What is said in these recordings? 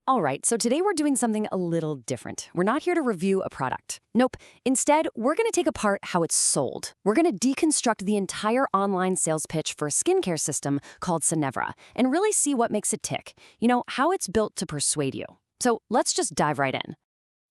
All right, so today we're doing something a little different. We're not here to review a product. Nope. Instead, we're going to take apart how it's sold. We're going to deconstruct the entire online sales pitch for a skincare system called Synevra and really see what makes it tick. You know, how it's built to persuade you. So let's just dive right in.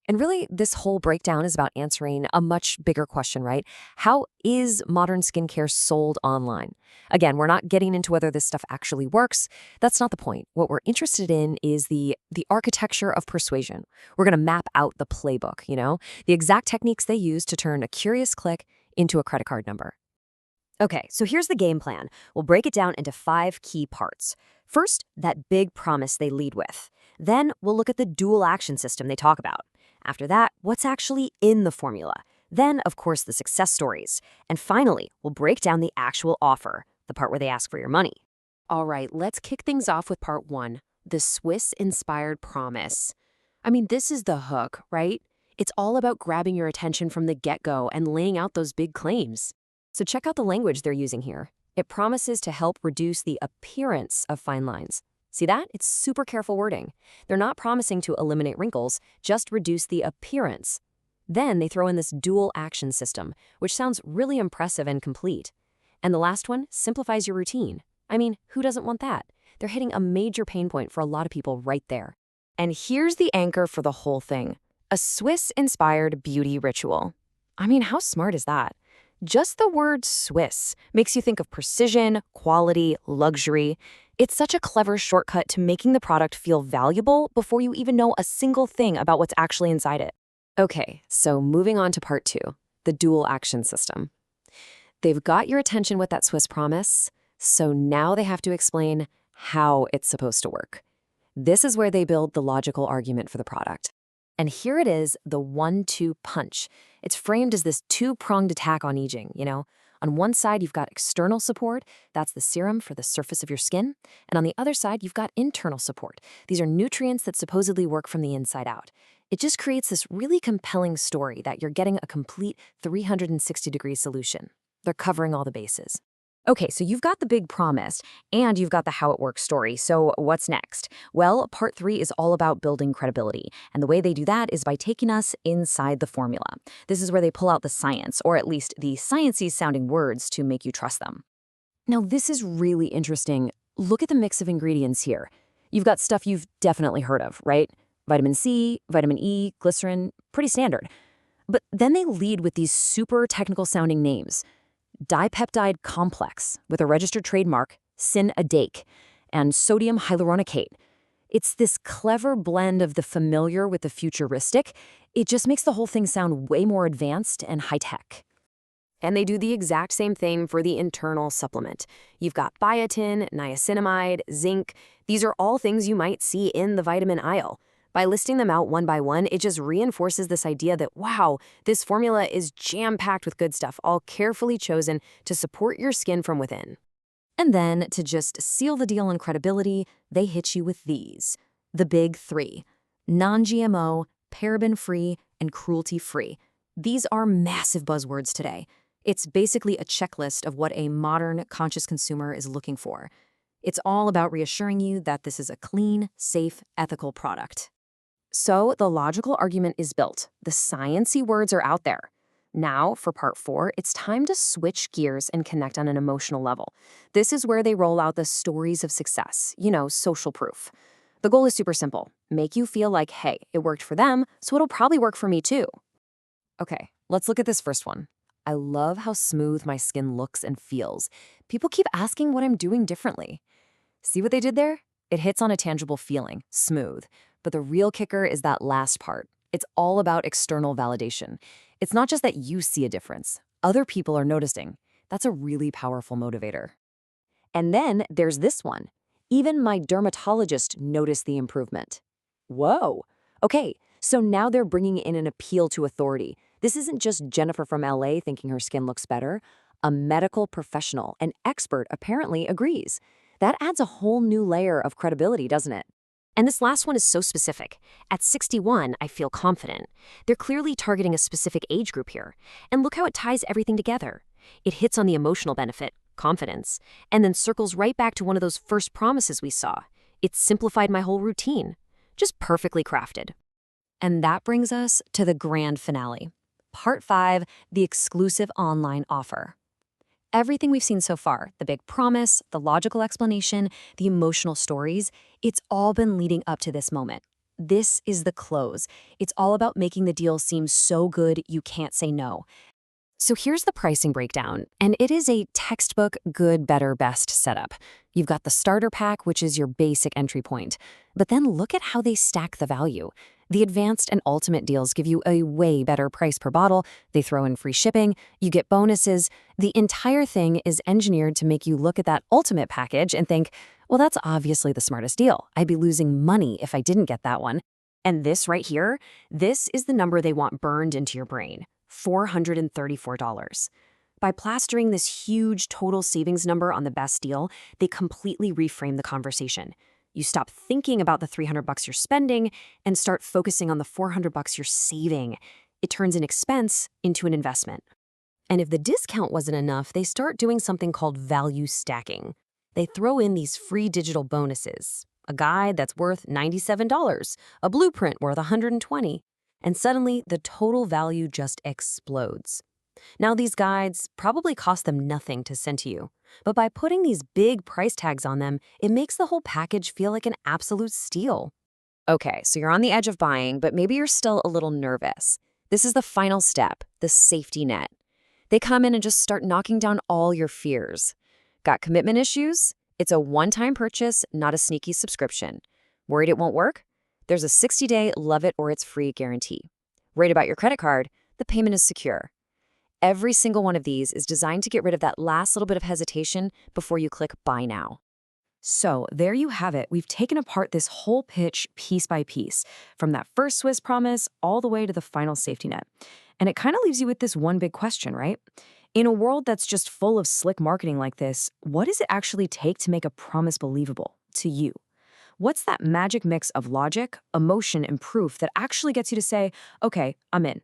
And really, this whole breakdown is about answering a much bigger question, right? How is modern skincare sold online? Again, we're not getting into whether this stuff actually works. That's not the point. What we're interested in is the architecture of persuasion. We're going to map out the playbook, the exact techniques they use to turn a curious click into a credit card number. Okay, so here's the game plan. We'll break it down into 5 key parts. First, that big promise they lead with. Then we'll look at the dual action system they talk about. After that, what's actually in the formula. Then, of course, the success stories. And finally, we'll break down the actual offer, the part where they ask for your money. All right, let's kick things off with part 1, the Swiss-inspired promise. I mean, this is the hook, right? It's all about grabbing your attention from the get-go and laying out those big claims. So check out the language they're using here. It promises to help reduce the appearance of fine lines. See that? It's super careful wording. They're not promising to eliminate wrinkles, just reduce the appearance. Then they throw in this dual action system, which sounds really impressive and complete. And the last one simplifies your routine. I mean, who doesn't want that? They're hitting a major pain point for a lot of people right there. And here's the anchor for the whole thing. A Swiss-inspired beauty ritual. I mean, how smart is that? Just the word Swiss makes you think of precision, quality, luxury. It's such a clever shortcut to making the product feel valuable before you even know a single thing about what's actually inside it. Okay, so moving on to part 2, the dual action system. They've got your attention with that Swiss promise, so now they have to explain how it's supposed to work. This is where they build the logical argument for the product. And here it is, the 1-2 punch. It's framed as this 2-pronged attack on aging, On one side, you've got external support. That's the serum for the surface of your skin. And on the other side, you've got internal support. These are nutrients that supposedly work from the inside out. It just creates this really compelling story that you're getting a complete 360-degree solution. They're covering all the bases. Okay, so you've got the big promise, and you've got the how it works story. So what's next? Well, part 3 is all about building credibility. And the way they do that is by taking us inside the formula. This is where they pull out the science, or at least the sciencey sounding words to make you trust them. Now, this is really interesting. Look at the mix of ingredients here. You've got stuff you've definitely heard of, right? Vitamin C, vitamin E, glycerin, pretty standard. But then they lead with these super technical sounding names. Dipeptide complex with a registered trademark, SYN-AKE, and sodium hyaluronate. It's this clever blend of the familiar with the futuristic. It just makes the whole thing sound way more advanced and high-tech. And they do the exact same thing for the internal supplement. You've got biotin, niacinamide, zinc. These are all things you might see in the vitamin aisle. By listing them out one by one, it just reinforces this idea that, wow, this formula is jam-packed with good stuff, all carefully chosen to support your skin from within. And then, to just seal the deal on credibility, they hit you with these. The big 3. Non-GMO, paraben-free, and cruelty-free. These are massive buzzwords today. It's basically a checklist of what a modern, conscious consumer is looking for. It's all about reassuring you that this is a clean, safe, ethical product. So the logical argument is built. The sciencey words are out there. Now, for part 4, it's time to switch gears and connect on an emotional level. This is where they roll out the stories of success, social proof. The goal is super simple. Make you feel like, hey, it worked for them, so it'll probably work for me too. Okay, let's look at this first one. I love how smooth my skin looks and feels. People keep asking what I'm doing differently. See what they did there? It hits on a tangible feeling, smooth. But the real kicker is that last part. It's all about external validation. It's not just that you see a difference. Other people are noticing. That's a really powerful motivator. And then there's this one. Even my dermatologist noticed the improvement. Whoa. Okay, so now they're bringing in an appeal to authority. This isn't just Jennifer from LA thinking her skin looks better. A medical professional, an expert, apparently agrees. That adds a whole new layer of credibility, doesn't it? And this last one is so specific. At 61, I feel confident. They're clearly targeting a specific age group here. And look how it ties everything together. It hits on the emotional benefit, confidence, and then circles right back to one of those first promises we saw. It simplified my whole routine. just perfectly crafted. And that brings us to the grand finale. Part 5, the exclusive online offer. Everything we've seen so far, the big promise, the logical explanation, the emotional stories, it's all been leading up to this moment. This is the close. It's all about making the deal seem so good you can't say no. So here's the pricing breakdown, and it is a textbook good, better, best setup. You've got the starter pack, which is your basic entry point. But then look at how they stack the value. The advanced and ultimate deals give you a way better price per bottle. They throw in free shipping. You get bonuses. The entire thing is engineered to make you look at that ultimate package and think, well, that's obviously the smartest deal. I'd be losing money if I didn't get that one. And this right here, this is the number they want burned into your brain. $434. By plastering this huge total savings number on the best deal, they completely reframe the conversation. You stop thinking about the $300 you're spending and start focusing on the $400 you're saving. It turns an expense into an investment. And if the discount wasn't enough, they start doing something called value stacking. They throw in these free digital bonuses, a guide that's worth $97, a blueprint worth $120. And suddenly, the total value just explodes. Now, these guides probably cost them nothing to send to you, but by putting these big price tags on them, it makes the whole package feel like an absolute steal. Okay, so you're on the edge of buying, but maybe you're still a little nervous. This is the final step, the safety net. They come in and just start knocking down all your fears. Got commitment issues? It's a one-time purchase, not a sneaky subscription. Worried it won't work? There's a 60-day love it or it's free guarantee. Worried about your credit card? The payment is secure. Every single one of these is designed to get rid of that last little bit of hesitation before you click buy now. So there you have it. We've taken apart this whole pitch piece by piece, from that first Swiss promise all the way to the final safety net. And it kind of leaves you with this one big question, right? In a world that's just full of slick marketing like this, what does it actually take to make a promise believable to you? What's that magic mix of logic, emotion, and proof that actually gets you to say, okay, I'm in.